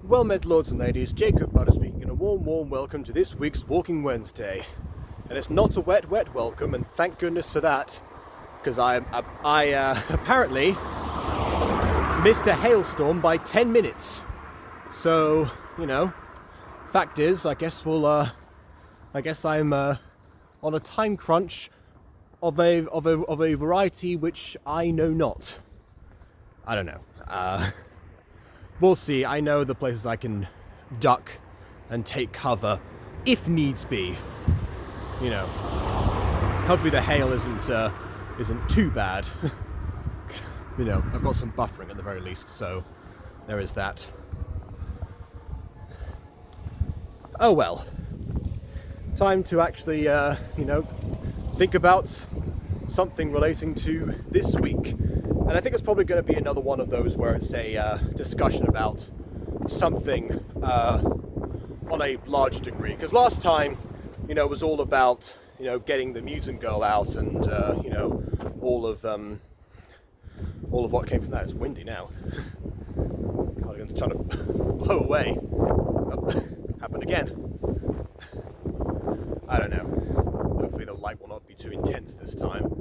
Well met, lords and ladies, Jacob Butter speaking, and a warm welcome to this week's Walking Wednesday. And it's not a wet welcome, and thank goodness for that, because I apparently missed a hailstorm by 10 minutes. So, you know, fact is, I guess I'm on a time crunch of a variety which I know not. I don't know. We'll see. I know the places I can duck and take cover if needs be. You know, hopefully the hail isn't too bad. You know, I've got some buffering at the very least, so there is that. Oh well. Time to actually, you know, think about something relating to this week. And I think it's probably going to be another one of those where it's a discussion about something on a larger degree. Because last time, you know, it was all about, you know, getting the mutant girl out and, you know, all of what came from that. It's windy now. Cardigan's trying to blow away. Oh, happened again. I don't know. Hopefully the light will not be too intense this time.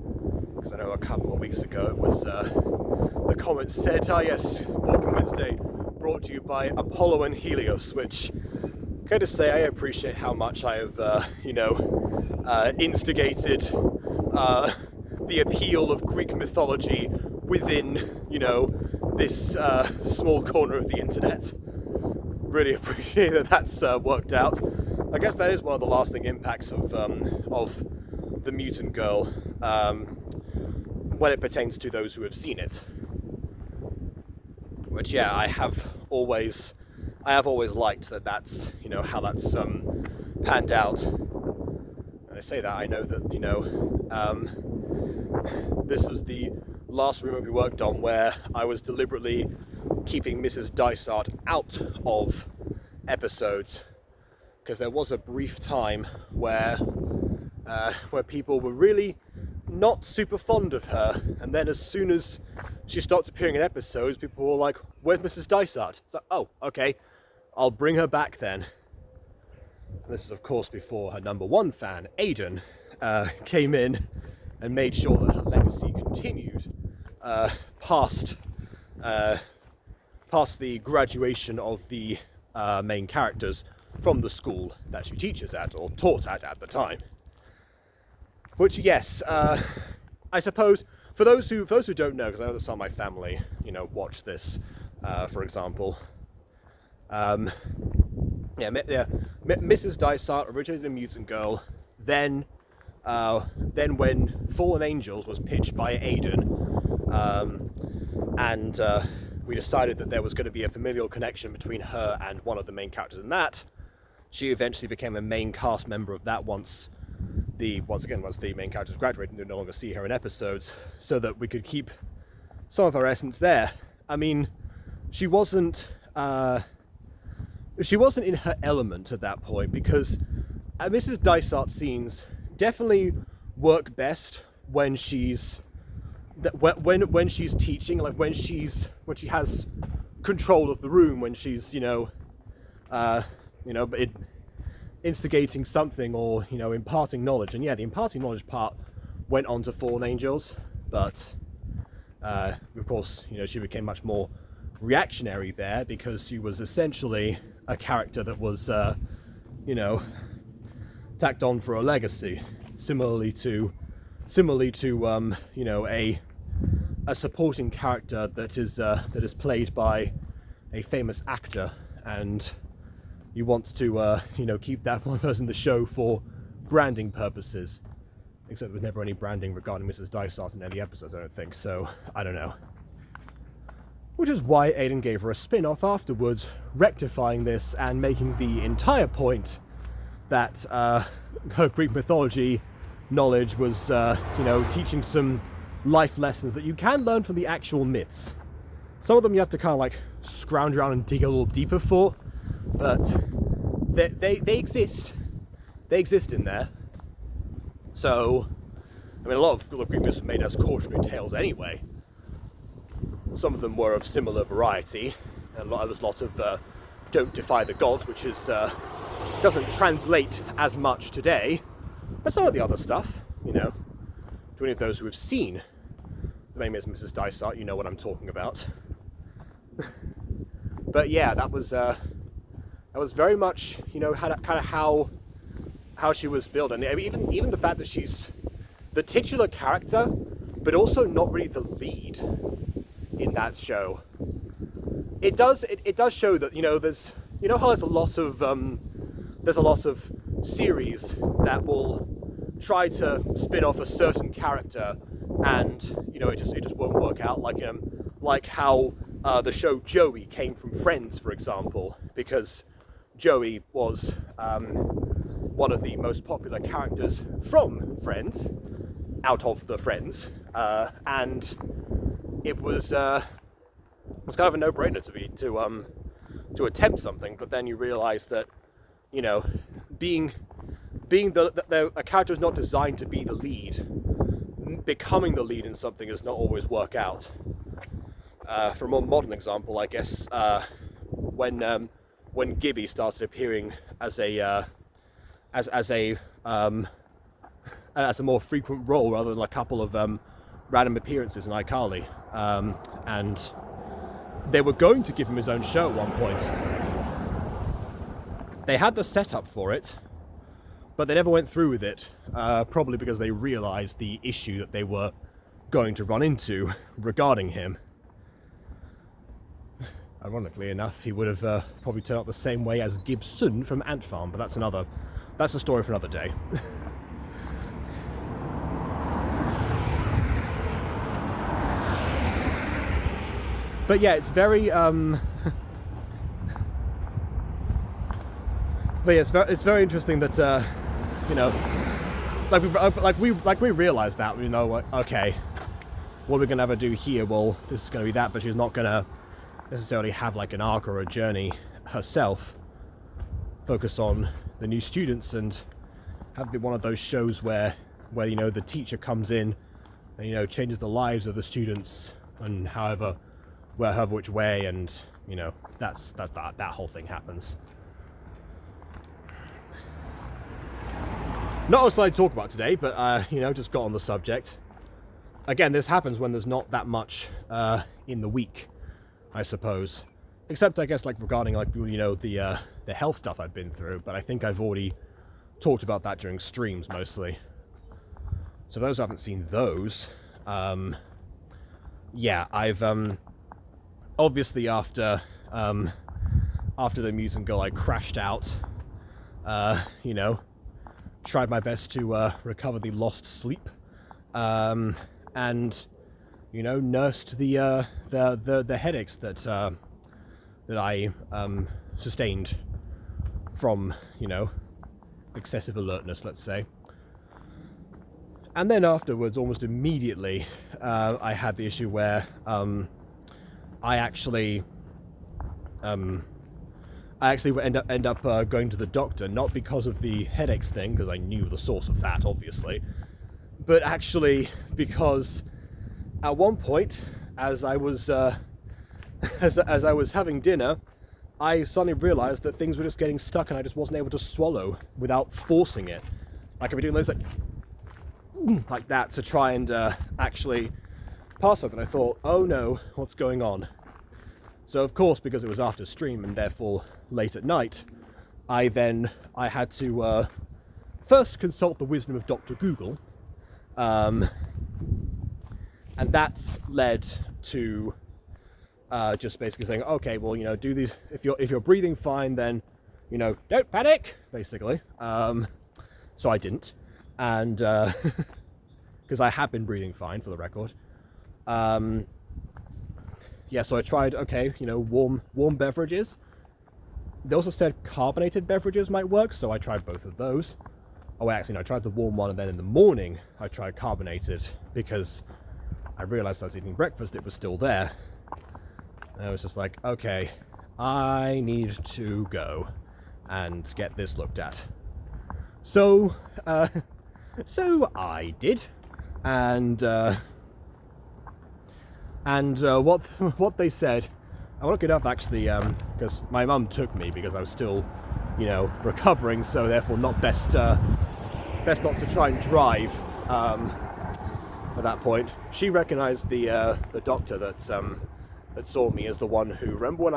Because I know a couple of weeks ago it was, the comments said, oh yes, Walking Wednesday brought to you by Apollo and Helios, which, gotta say, I appreciate how much I have, you know, instigated the appeal of Greek mythology within, you know, this small corner of the internet. Really appreciate that that's worked out. I guess that is one of the lasting impacts of the mutant girl, when it pertains to those who have seen it. Which, yeah, I have always liked that's, you know, how that's panned out. And I say that, I know that, you know, this was the last remake we worked on where I was deliberately keeping Mrs. Dysart out of episodes, because there was a brief time where people were really not super fond of her, and then as soon as she stopped appearing in episodes, people were like, where's Mrs. Dysart? It's like, oh, okay, I'll bring her back then. And this is of course before her number one fan, Aidan, came in and made sure that her legacy continued past the graduation of the main characters from the school that she teaches at, or taught at the time. Which, yes, I suppose, for those who don't know, because I know that some of my family, you know, watch this, for example, Mrs. Dysart originated a mutant girl, then when Fallen Angels was pitched by Aidan, and we decided that there was going to be a familial connection between her and one of the main characters in that, she eventually became a main cast member of that once the main characters graduated and no longer see her in episodes, so that we could keep some of her essence there. I mean, she wasn't in her element at that point, because Mrs. Dysart scenes definitely work best when she's when she's teaching, like when she has control of the room, when she's, you know, instigating something, or, you know, imparting knowledge. And yeah, the imparting knowledge part went on to Fallen Angels, but of course, you know, she became much more reactionary there, because she was essentially a character that was, you know, tacked on for a legacy, similarly to you know, a supporting character that is played by a famous actor, and you want to, you know, keep that one person in the show for branding purposes. Except there was never any branding regarding Mrs. Dysart in any episodes, I don't think, so I don't know. Which is why Aidan gave her a spin-off afterwards, rectifying this and making the entire point that her Greek mythology knowledge was, you know, teaching some life lessons that you can learn from the actual myths. Some of them you have to kind of like scrounge around and dig a little deeper for, but they exist. They exist in there. So, I mean, a lot of Greek myths are made as cautionary tales anyway. Some of them were of similar variety, and there was lots of don't defy the gods, which is doesn't translate as much today, but some of the other stuff, you know, to any of those who have seen The Name is Mrs. Dysart, you know what I'm talking about. But yeah, that was very much, you know, kind of how she was built, and even the fact that she's the titular character, but also not really the lead in that show. It does show that, you know, there's, you know how there's a lot of series that will try to spin off a certain character, and you know it just won't work out. Like how the show Joey came from Friends, for example, because Joey was one of the most popular characters from Friends, out of the Friends, and it was kind of a no-brainer to attempt something. But then you realise that, you know, being a character is not designed to be the lead. Becoming the lead in something does not always work out. For a more modern example, I guess, when Gibby started appearing as a more frequent role rather than a couple of random appearances in iCarly, and they were going to give him his own show at one point. They had the setup for it, but they never went through with it, probably because they realised the issue that they were going to run into regarding him. Ironically enough, he would have probably turned out the same way as Gibson from Ant Farm, but that's a story for another day. But yeah, it's very but yeah, it's very interesting that you know, like we realized that, you know, okay, what we're gonna ever do here, well, this is gonna be that, but she's not gonna necessarily have like an arc or a journey herself, focus on the new students and have it one of those shows where you know the teacher comes in and, you know, changes the lives of the students and however which way, and you know that whole thing happens. Not what I was talk about today, but you know, just got on the subject. Again, this happens when there's not that much in the week, I suppose. Except I guess like regarding like, you know, the health stuff I've been through, but I think I've already talked about that during streams mostly. So those who haven't seen those, yeah, I've obviously after the mutant girl, I crashed out, you know, tried my best to recover the lost sleep, and you know, nursed the headaches that I sustained from, you know, excessive alertness, let's say. And then afterwards, almost immediately, I had the issue where I actually end up going to the doctor, not because of the headaches thing, because I knew the source of that, obviously, but actually because at one point, as I was as I was having dinner, I suddenly realized that things were just getting stuck and I just wasn't able to swallow without forcing it. Like I'd be doing those like that to try and actually pass something. I thought, oh no, what's going on? So of course, because it was after stream and therefore late at night, I had to first consult the wisdom of Dr. Google, and that led to just basically saying, okay, well, you know, do these, if you're breathing fine, then, you know, don't panic, basically. So I didn't, and because I have been breathing fine, for the record. Yeah, so I tried, okay, you know, warm beverages. They also said carbonated beverages might work, so I tried both of those. Oh, actually, no, I tried the warm one, and then in the morning, I tried carbonated, because I realized I was eating breakfast, it was still there. And I was just like, okay, I need to go and get this looked at. So, so I did, and what they said I wasn't good enough actually, because my mum took me because I was still, you know, recovering, so therefore not best not to try and drive at that point. She recognised the doctor that saw me as the one who, remember when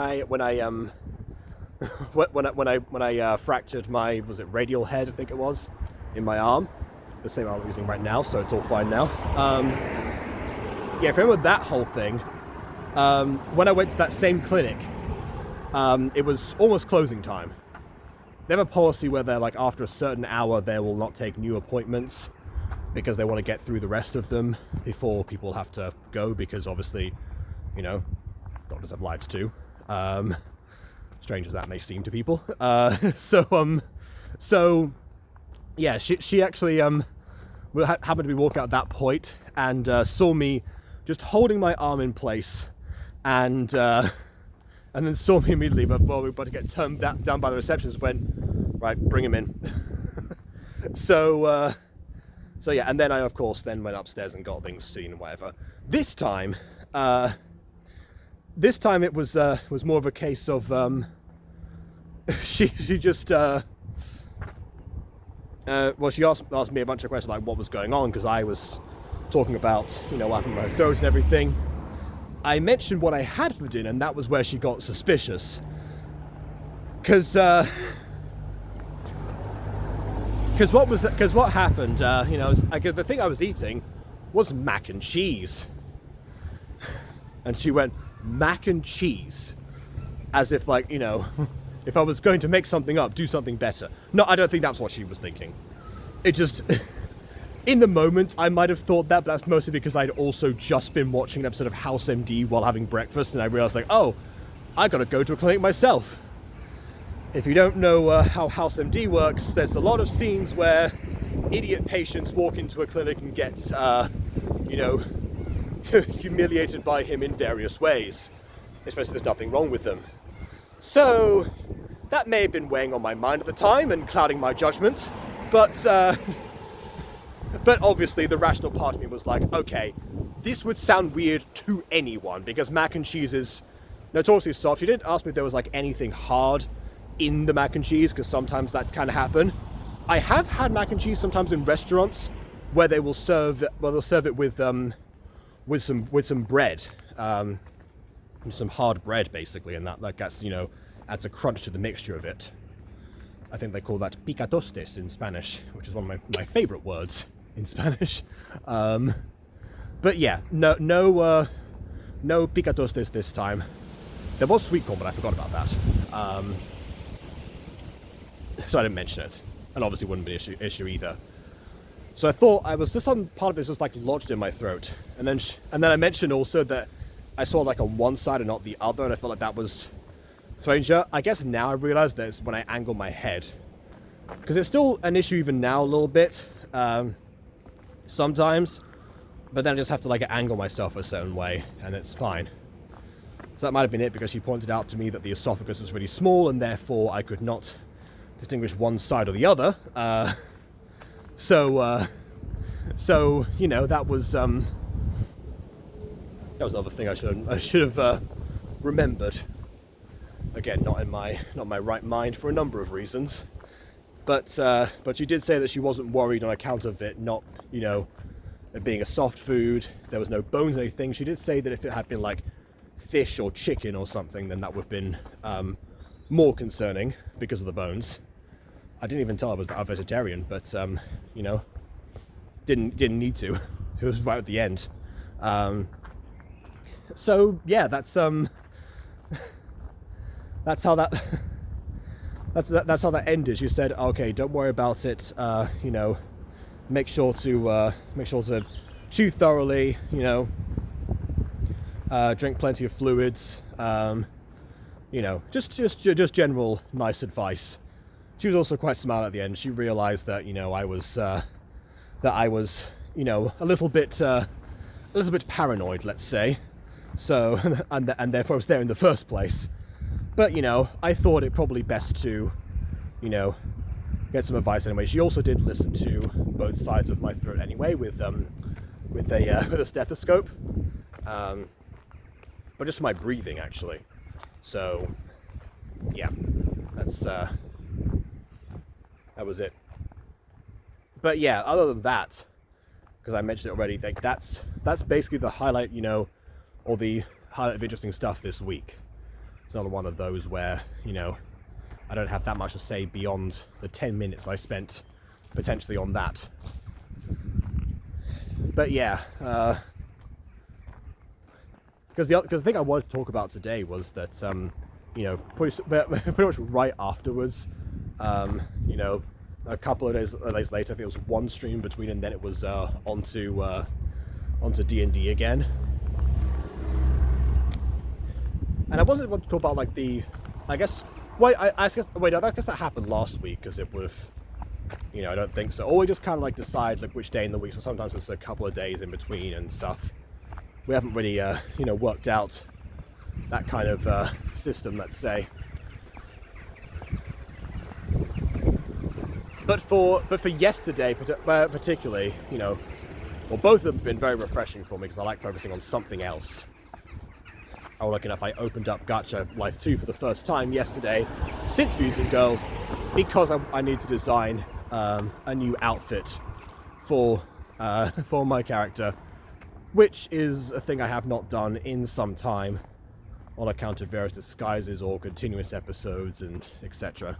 I fractured my, was it radial head, I think it was, in my arm, the same arm I'm using right now, so it's all fine now. Yeah, if you remember that whole thing, when I went to that same clinic, it was almost closing time. They have a policy where they're like, after a certain hour, they will not take new appointments because they want to get through the rest of them before people have to go, because obviously, you know, doctors have lives too. Strange as that may seem to people. So yeah, she actually happened to be walking out at that point and saw me just holding my arm in place, and then saw me immediately before we were about to get turned down by the receptionist. Went, right, bring him in. So yeah, and then I of course then went upstairs and got things seen and whatever. This time it was more of a case of she just well, she asked me a bunch of questions like what was going on, because I was talking about, you know, what happened to my throat and everything. I mentioned what I had for dinner, and that was where she got suspicious, because what happened, you know, the thing I was eating was mac and cheese, and she went, mac and cheese, as if, like, you know, if I was going to make something up, do something better. No, I don't think that's what she was thinking. It just, in the moment, I might have thought that, but that's mostly because I'd also just been watching an episode of House MD while having breakfast, and I realized, like, oh, I gotta go to a clinic myself. If you don't know how House MD works, there's a lot of scenes where idiot patients walk into a clinic and get, you know, humiliated by him in various ways, especially if there's nothing wrong with them. So that may have been weighing on my mind at the time and clouding my judgment, but obviously the rational part of me was like, okay, this would sound weird to anyone because mac and cheese is notoriously soft. She didn't ask me if there was like anything hard in the mac and cheese, because sometimes that kind of happen. I have had mac and cheese sometimes in restaurants where they will serve, well, they'll serve it with some bread, some hard bread basically, and that gets, you know, adds a crunch to the mixture of it. I think they call that picatostes in Spanish, which is one of my favorite words in Spanish. But yeah, no picatostes this time. There was sweet corn, but I forgot about that. So I didn't mention it, and obviously wouldn't be an issue either. So I thought part of it was like lodged in my throat, and then I mentioned also that I saw like on one side and not the other, and I felt like that was stranger. I guess now I realize that it's when I angle my head, because it's still an issue even now a little bit, sometimes, but then I just have to like angle myself a certain way, and it's fine. So that might have been it, because she pointed out to me that the esophagus was really small, and therefore I could not distinguish one side or the other. So you know, that was another thing I should have remembered. Again, not in my right mind for a number of reasons. But she did say that she wasn't worried on account of it not, you know, it being a soft food. There was no bones or anything. She did say that if it had been like fish or chicken or something, then that would have been more concerning because of the bones. I didn't even tell her I was a vegetarian, but you know, didn't need to. It was right at the end. So yeah, that's how that that's how that ended. She said, okay, don't worry about it. You know, make sure to chew thoroughly. You know, drink plenty of fluids. You know, just general nice advice. She was also quite smart at the end. She realized that, you know, I was, you know, a little bit paranoid, let's say. So, and therefore I was there in the first place. But, you know, I thought it probably best to, you know, get some advice anyway. She also did listen to both sides of my throat anyway with a stethoscope, but just my breathing actually. So yeah, that was it. But yeah, other than that, because I mentioned it already, like that's basically the highlight, or the highlight of interesting stuff this week. It's another one of those where, I don't have that much to say beyond the 10 minutes I spent potentially on that. But yeah, because the thing I wanted to talk about today was that, pretty much right afterwards, a couple of days later, I think it was one stream between, and then it was onto DND again. And I wasn't want to talk about like I guess that happened last week, because it was, I don't think so. Or we just kind of like decide like which day in the week. So sometimes it's a couple of days in between and stuff. We haven't really worked out that kind of system, let's say. But for yesterday particularly, both of them have been very refreshing for me, because I like focusing on something else. Lucky enough, I opened up Gacha Life 2 for the first time yesterday since Music Girl, because I need to design a new outfit for my character, which is a thing I have not done in some time, on account of various disguises or continuous episodes and etc.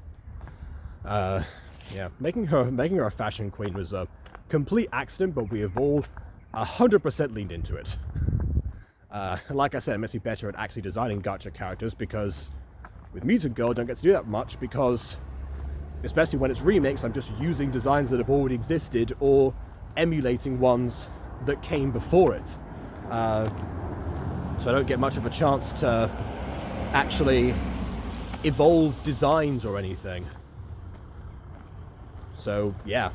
Yeah, making her a fashion queen was a complete accident, but we have all 100% leaned into it. Like I said, it makes me better at actually designing gacha characters, because with Mutant Girl I don't get to do that much, because especially when it's remakes, I'm just using designs that have already existed or emulating ones that came before it. So I don't get much of a chance to actually evolve designs or anything. So yeah.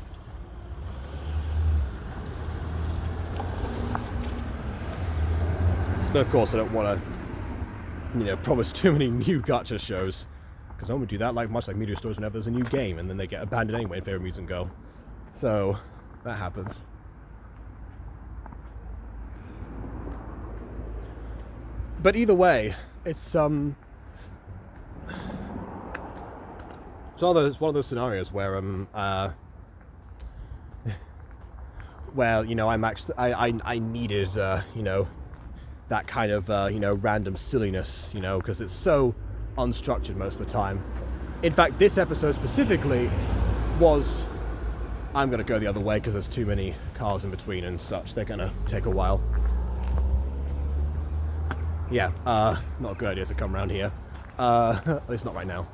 But of course I don't want to, promise too many new gacha shows, because I would do that much like media stores whenever there's a new game, and then they get abandoned anyway in favor of Mutant Girl. So that happens. But either way, it's one of those scenarios where I'm actually I needed that kind of random silliness, because it's so unstructured most of the time. In fact, this episode specifically was, I'm gonna go the other way because there's too many cars in between and such. They're gonna take a while. Yeah, not a good idea to come around here. At least not right now.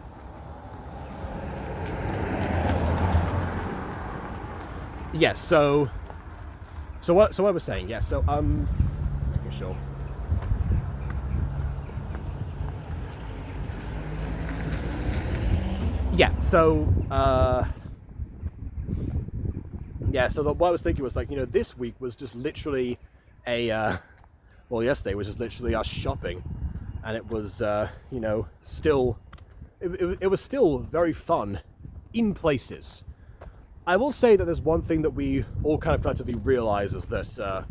Yes, so what I was saying, yeah, so making sure. Yeah, so what I was thinking was, like, this week was just literally yesterday was just literally us shopping, and it was still it was still very fun in places. I will say that there's one thing that we all kind of collectively realize, is that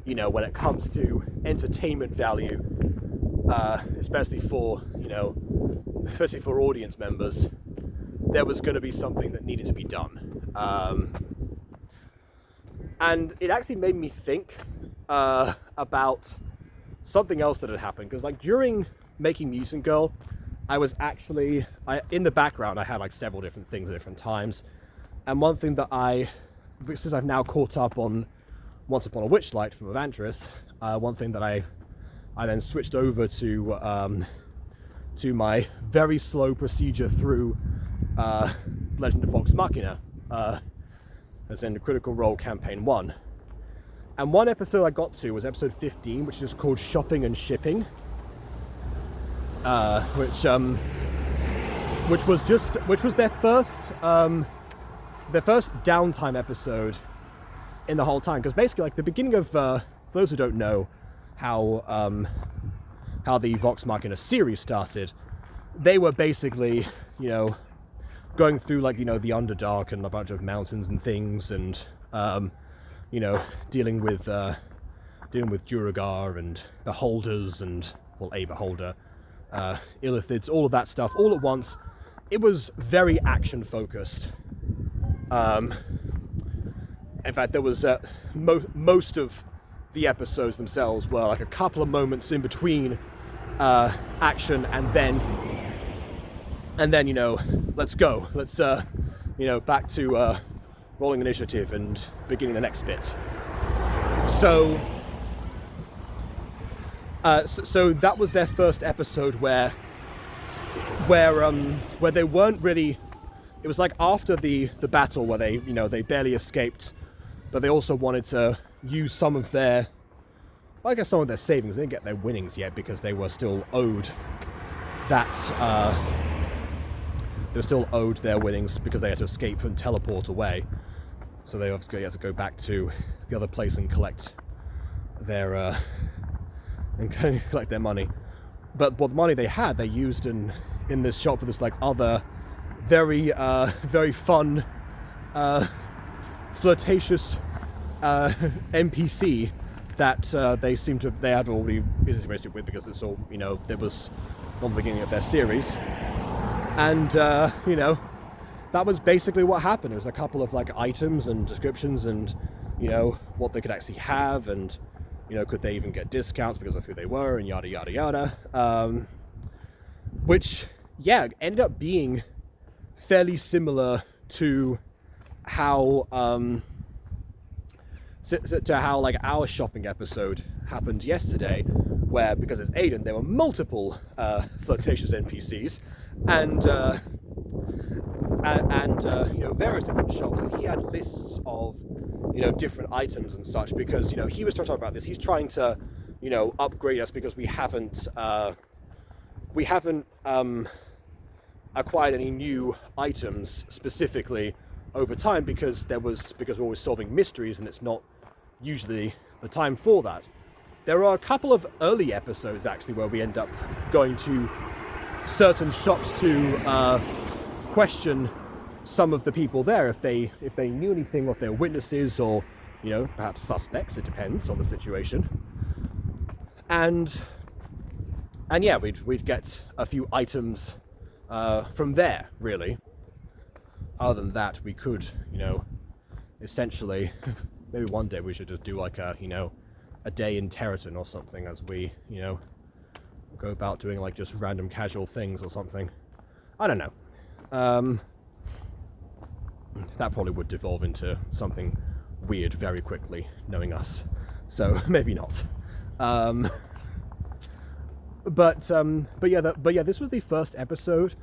when it comes to entertainment value, especially for audience members, there was going to be something that needed to be done, and it actually made me think about something else that had happened, because like during making Mutant Girl, I was actually in the background I had like several different things at different times, and one thing that since I've now caught up on Once Upon a Witchlight from Evantris, one thing that I then switched over to my very slow procedure through Legend of Vox Machina, as in the Critical Role Campaign 1. And one episode I got to was episode 15, which is called Shopping and Shipping, which was their first downtime episode in the whole time, because basically, like, the beginning of for those who don't know how the Vox Machina series started, they were basically going through, like, the Underdark and a bunch of mountains and things, and dealing with Duragar and beholders, and a beholder, illithids, all of that stuff, all at once. It was very action focused. In fact, there was most of the episodes themselves were like a couple of moments in between action, and then you know, let's go, let's you know, back to rolling initiative and beginning the next bit. So so that was their first episode where they weren't really. It was like after the battle where they, you know, they barely escaped, but they also wanted to use some of their, well, I guess some of their savings. They didn't get their winnings yet because they were still owed that. They were still owed their winnings because they had to escape and teleport away. So they had to go back to the other place and collect their money. But what money they had, they used in this shop for this like other very very fun flirtatious NPC that they had already business relationship with, because it's all, you know, there was on the beginning of their series, and you know, that was basically what happened. It was a couple of like items and descriptions, and you know, what they could actually have, and you know, could they even get discounts because of who they were, and yada yada yada, which, yeah, ended up being fairly similar to how how like our shopping episode happened yesterday, where, because it's Aiden, there were multiple flirtatious NPCs and you know, various different shops, and he had lists of, you know, different items and such, because, you know, he was trying to talk about this. He's trying to, you know, upgrade us because we haven't acquired any new items specifically over time, because we're always solving mysteries, and it's not usually the time for that. There are a couple of early episodes actually where we end up going to certain shops to question some of the people there, if they knew anything, or if they're witnesses, or, you know, perhaps suspects. It depends on the situation. And yeah, we'd get a few items from there, really. Other than that, we could, you know, essentially, maybe one day we should just do like a, you know, a day in Territon or something, as we, you know, go about doing like just random casual things or something. I don't know. That probably would devolve into something weird very quickly, knowing us. So maybe not. But yeah, this was the first episode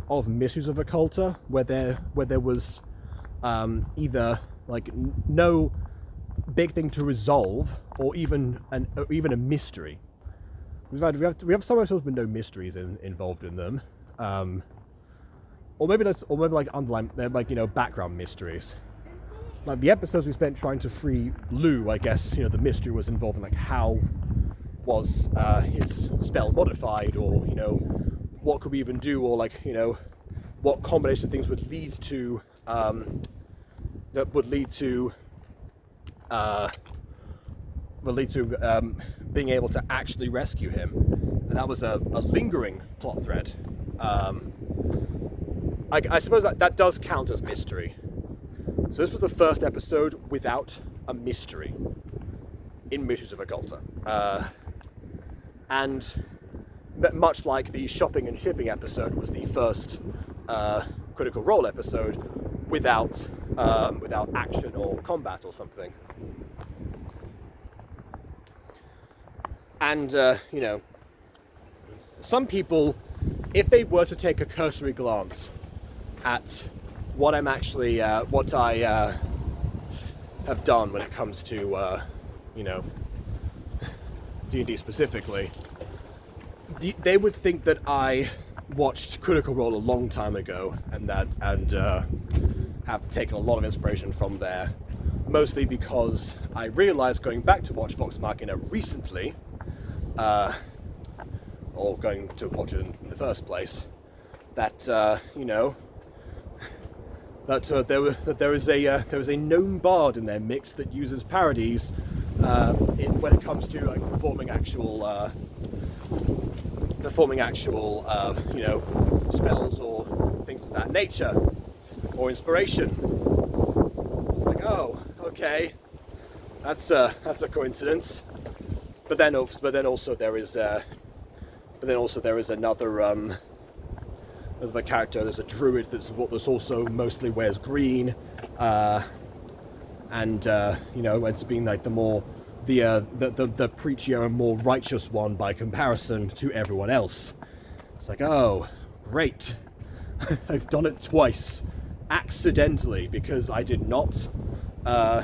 of Mysteries of Occulta where there was either like no big thing to resolve, or even a mystery. We have some episodes with no mysteries involved in them, or maybe like underlying, like, you know, background mysteries. Like the episodes we spent trying to free Lou, I guess, you know, the mystery was involved in like how was his spell modified, or, you know, what could we even do, or like, you know, what combination of things would lead to being able to actually rescue him. And that was a lingering plot thread. I suppose that does count as mystery. So this was the first episode without a mystery in Mysteries of Occulta. And much like the shopping and shipping episode was the first Critical Role episode without action or combat or something. And you know, some people, if they were to take a cursory glance at what I'm actually what I have done when it comes to you know, D&D specifically, they would think that I watched Critical Role a long time ago, and have taken a lot of inspiration from there, mostly because I realized, going back to watch Vox Machina recently, or going to watch it in the first place, that you know, that there is a known bard in their mix that uses parodies when it comes to like performing actual performing actual, spells or things of that nature, or inspiration. It's like, oh, okay, that's a coincidence. But then also there is another there's the character. There's a druid that's also mostly wears green, and ends up being like the preachier and more righteous one by comparison to everyone else. It's like, oh, great. I've done it twice, accidentally, because I did not know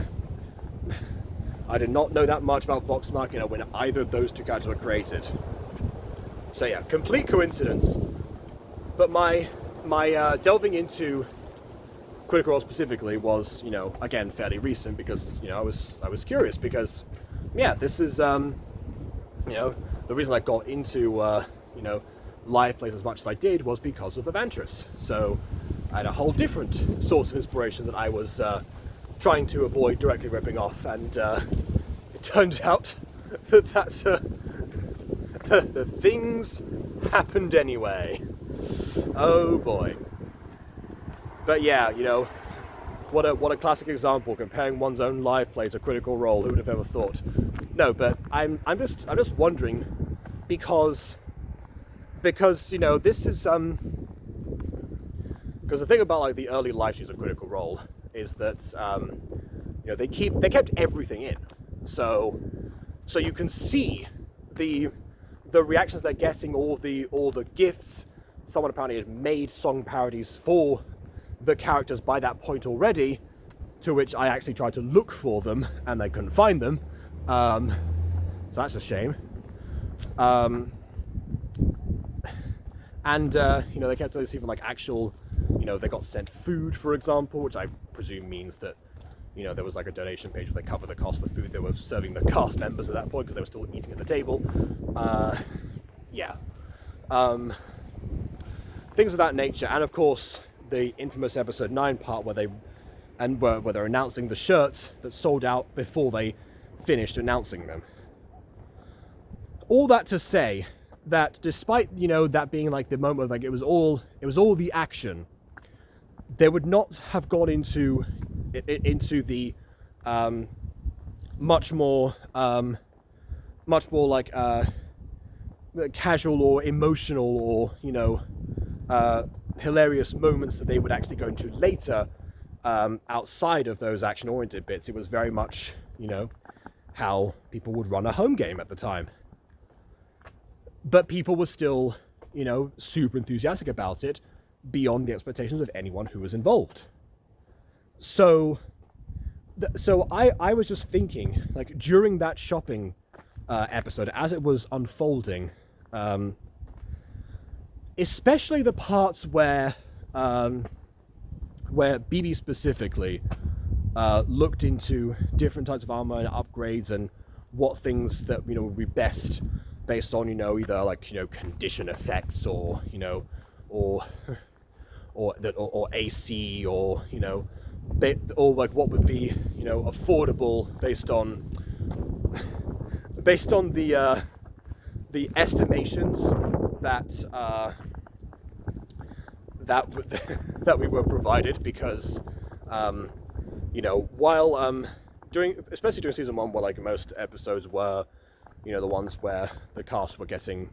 that much about Vox Machina when either of those two characters were created. So yeah, complete coincidence. But my delving into Critical Role specifically was, again, fairly recent, because I was curious, because yeah, this is the reason I got into live plays as much as I did was because of Evantris. So I had a whole different source of inspiration that I was trying to avoid directly ripping off, and it turned out that the things happened anyway. Oh boy. But yeah, what a classic example, comparing one's own live play to Critical Role. Who would have ever thought? No, but I'm just wondering, because this is because the thing about like the early live streams of Critical Role is that they kept everything in, so you can see the reactions they're getting, all the gifts. Someone apparently had made song parodies for the characters by that point already, to which I actually tried to look for them and I couldn't find them. So that's a shame. They kept receiving like actual, they got sent food, for example, which I presume means that, there was like a donation page where they cover the cost of the food they were serving the cast members at that point, because they were still eating at the table. Things of that nature, and of course the infamous episode 9 part where they're announcing the shirts that sold out before they finished announcing them. All that to say that despite that being like the moment, like it was all the action, they would not have gone into the much more like casual or emotional or hilarious moments that they would actually go into later, outside of those action-oriented bits. It was very much how people would run a home game at the time. But people were still, super enthusiastic about it, beyond the expectations of anyone who was involved. So I was just thinking, like, during that shopping episode, as it was unfolding, especially the parts where BB specifically looked into different types of armor and upgrades and what things that would be best based on either like condition effects or or AC or or like what would be affordable based on the estimations that that we were provided, because while especially during season 1, where like most episodes were the ones where the cast were getting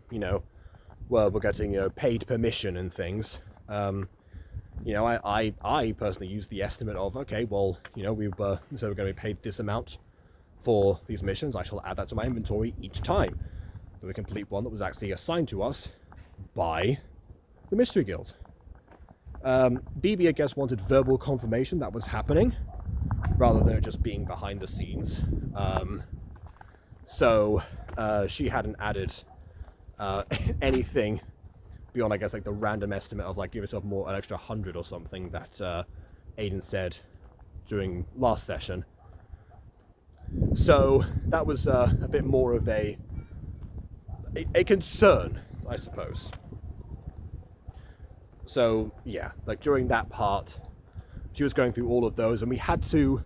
were getting paid permission and things, I personally used the estimate of, okay, well, we were going to be paid this amount for these missions. I shall add that to my inventory each time that we complete one that was actually assigned to us by the Mystery Guild. BB, I guess, wanted verbal confirmation that was happening, rather than it just being behind the scenes. So she hadn't added anything beyond, I guess, like the random estimate of like give yourself an extra 100 or something that Aiden said during last session. So that was a bit more of a concern, I suppose. So yeah, like during that part, she was going through all of those, and we had to,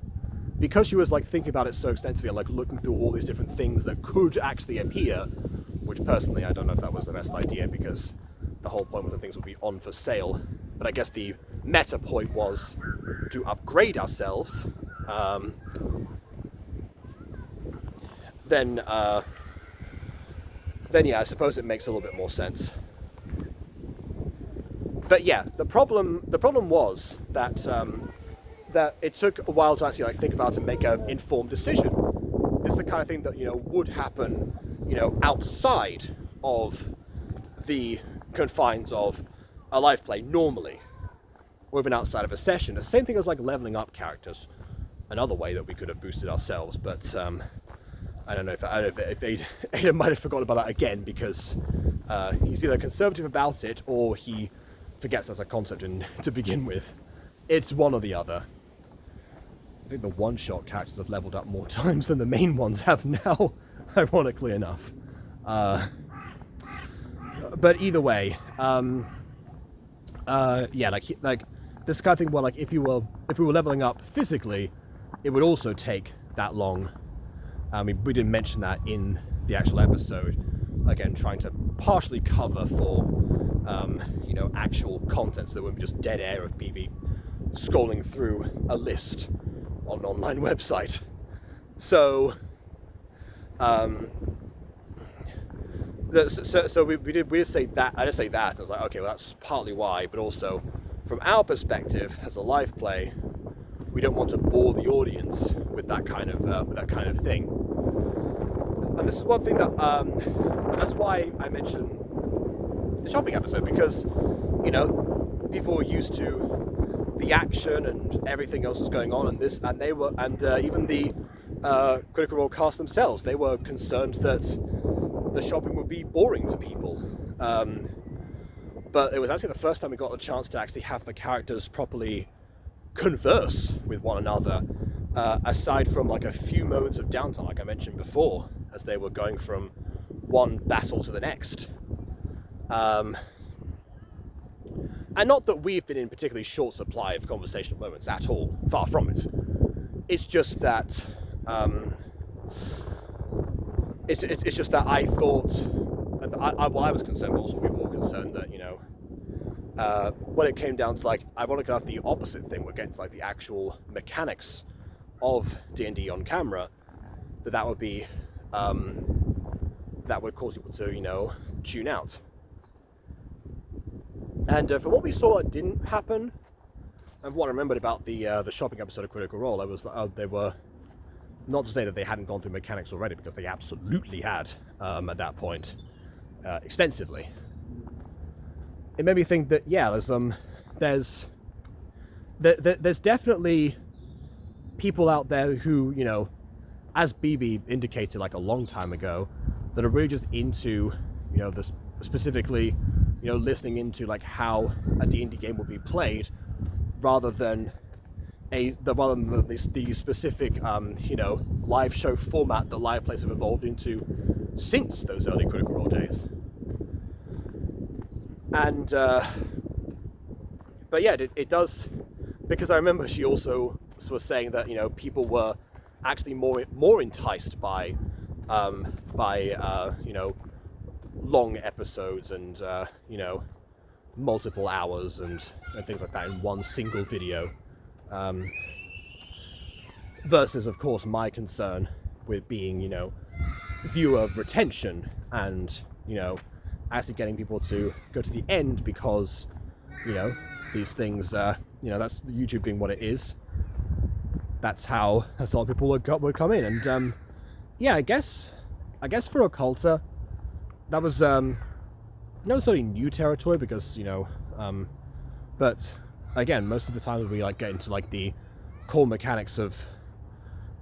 because she was like thinking about it so extensively and like looking through all these different things that could actually appear, which personally I don't know if that was the best idea, because the whole point was that things would be on for sale. But I guess the meta point was to upgrade ourselves. Then yeah, I suppose it makes a little bit more sense. But yeah, the problem was that that it took a while to actually think about and make an informed decision. It's the kind of thing that would happen outside of the confines of a live play normally, or even outside of a session. The same thing as leveling up characters, another way that we could have boosted ourselves. But I don't know if Ada might have forgotten about that again, because he's either conservative about it or he forgets that's a concept to begin with. It's one or the other. I think the one-shot characters have leveled up more times than the main ones have now, ironically enough. But either way, yeah, this kind of thing where if we were leveling up physically, it would also take that long. I mean, we didn't mention that in the actual episode. Again, trying to partially cover for actual content, so there wouldn't be just dead air of BB scrolling through a list on an online website. So, so we did say that. I just say that. I was like, okay, well that's partly why, but also from our perspective as a live play, we don't want to bore the audience with that kind of thing. And this is one thing that, and that's why I mentioned the shopping episode, because people were used to the action and everything else was going on, and even the Critical Role cast themselves, they were concerned that the shopping would be boring to people. But it was actually the first time we got the chance to actually have the characters properly converse with one another, aside from a few moments of downtime, like I mentioned before, as they were going from one battle to the next. And not that we've been in particularly short supply of conversational moments at all, far from it. It's just that it's just that I thought, and I was concerned, but also we were all concerned that when it came down to ironically enough, the opposite thing, we're getting to the actual mechanics of D&D on camera, that would be that would cause people to tune out. And from what we saw, it didn't happen. And what I remembered about the shopping episode of Critical Role, I was they were, not to say that they hadn't gone through mechanics already, because they absolutely had at that point, extensively. It made me think that there's definitely people out there who as BB indicated a long time ago, that are really just into this specifically listening into how a D&D game would be played, rather than the specific live show format that live plays have evolved into since those early Critical Role days. And but yeah, it does, because I remember she also was saying that people were actually more enticed by long episodes and multiple hours and things like that in one single video, versus of course my concern with being viewer retention and actually getting people to go to the end, because these things that's YouTube being what it is. That's how people would come in, and yeah, I guess for Occulta, that was not necessarily new territory, because but again, most of the time we get into the core mechanics of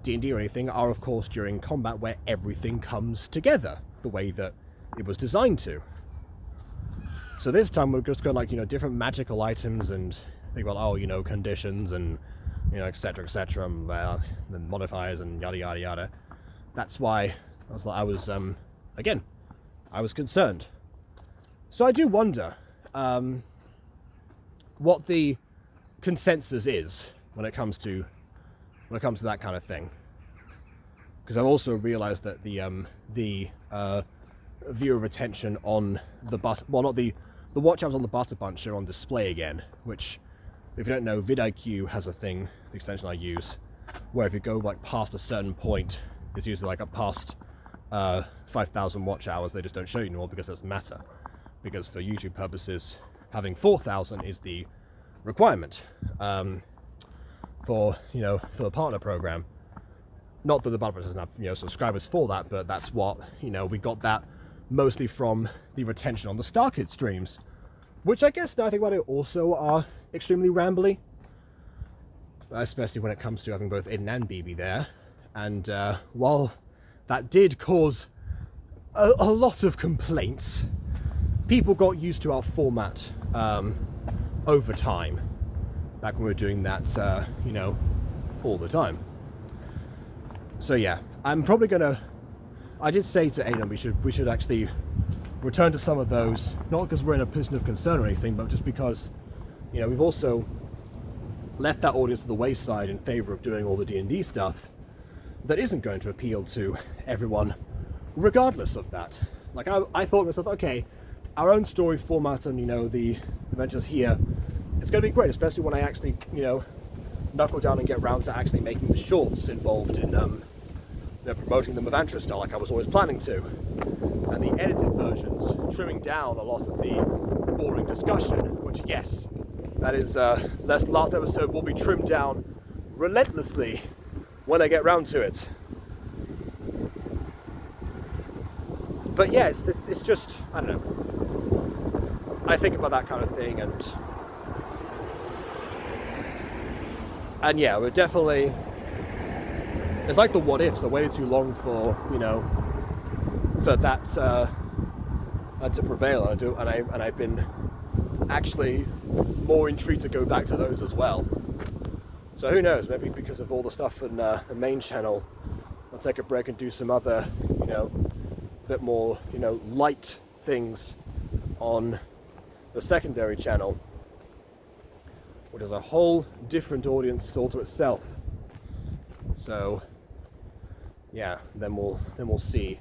D&D or anything are of course during combat, where everything comes together the way that it was designed to. So this time we're just going different magical items and think about conditions and etc, and the modifiers and yada yada yada. That's why I was concerned. So I do wonder what the consensus is when it comes to that kind of thing, because I've also realized that the viewer retention on the well, not the watch hours on the Butter Bunch are on display again, which, if you don't know, vidIQ has a thing, the extension I use, where if you go like past a certain point, it's usually like up past 5,000 watch hours, they just don't show you anymore because it doesn't matter. Because for YouTube purposes, having 4,000 is the requirement for the partner program. Not that the Butter Bunch doesn't have subscribers for that, but that's what we got that mostly from the retention on the StarKid streams, which I guess now I think about it also are extremely rambly, especially when it comes to having both Aiden and BB there. And while that did cause a lot of complaints, people got used to our format over time, back when we were doing that all the time. So yeah, I'm probably gonna, I did say to Aiden we should actually return to some of those, not because we're in a position of concern or anything, but just because we've also left that audience to the wayside in favor of doing all the D&D stuff that isn't going to appeal to everyone regardless of that. Like I thought to myself, okay, our own story format and the adventures here, it's going to be great, especially when I actually knuckle down and get around to actually making the shorts involved in promoting them with Antrastar like I was always planning to. And the edited versions, trimming down a lot of the boring discussion, which yes, that is, that last episode will be trimmed down relentlessly when I get round to it. But yeah, it's just, I don't know, I think about that kind of thing, and yeah, we're definitely, it's like the what ifs. I waited too long for for that to prevail, and I've been actually more intrigued to go back to those as well. So who knows? Maybe because of all the stuff in the main channel, I'll take a break and do some other bit more light things on the secondary channel, which is a whole different audience all to itself. So yeah, then we'll see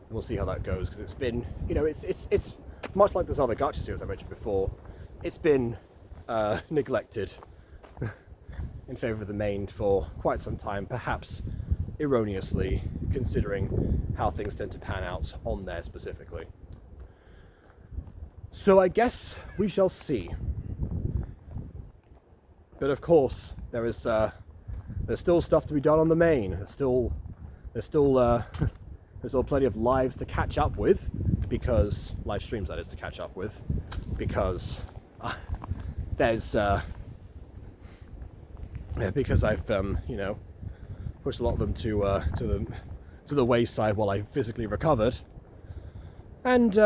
how that goes, because it's been it's much like those other gacha series I mentioned before. It's been neglected in favor of the main for quite some time, perhaps erroneously, considering how things tend to pan out on there specifically. So I guess we shall see. But of course, there's still stuff to be done on the main. There's still plenty of lives to catch up with, because live streams, that is, to catch up with, because because I've pushed a lot of them to the wayside while I physically recovered, and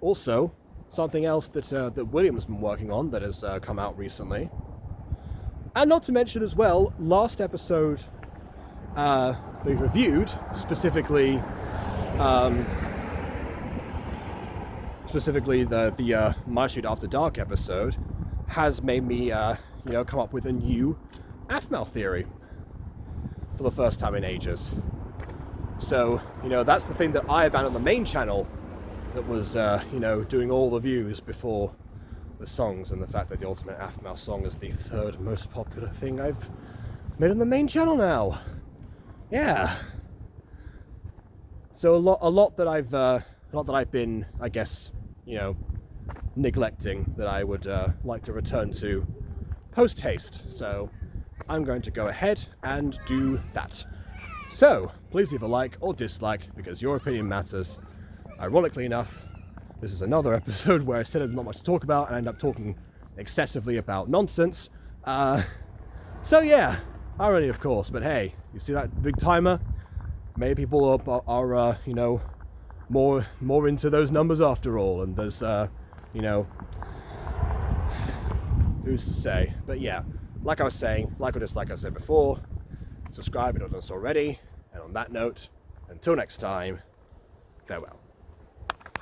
also something else that William's been working on that has come out recently. And not to mention as well, last episode we reviewed, specifically the My Street After Dark episode, has made me come up with a new Aphmau theory for the first time in ages. So that's the thing that I abandoned on the main channel, that was doing all the views before the songs, and the fact that the Ultimate Aphmau song is the third most popular thing I've made on the main channel now. Yeah. So a lot that I've been, I guess, neglecting, that I would like to return to post haste. So I'm going to go ahead and do that. So please leave a like or dislike, because your opinion matters. Ironically enough, this is another episode where I said there's not much to talk about and I end up talking excessively about nonsense. So yeah, irony of course, but hey, you see that big timer? Maybe people are more into those numbers after all, and there's who's to say? But yeah, like I was saying, like I said before, subscribe if you've not done so already, and on that note, until next time, farewell.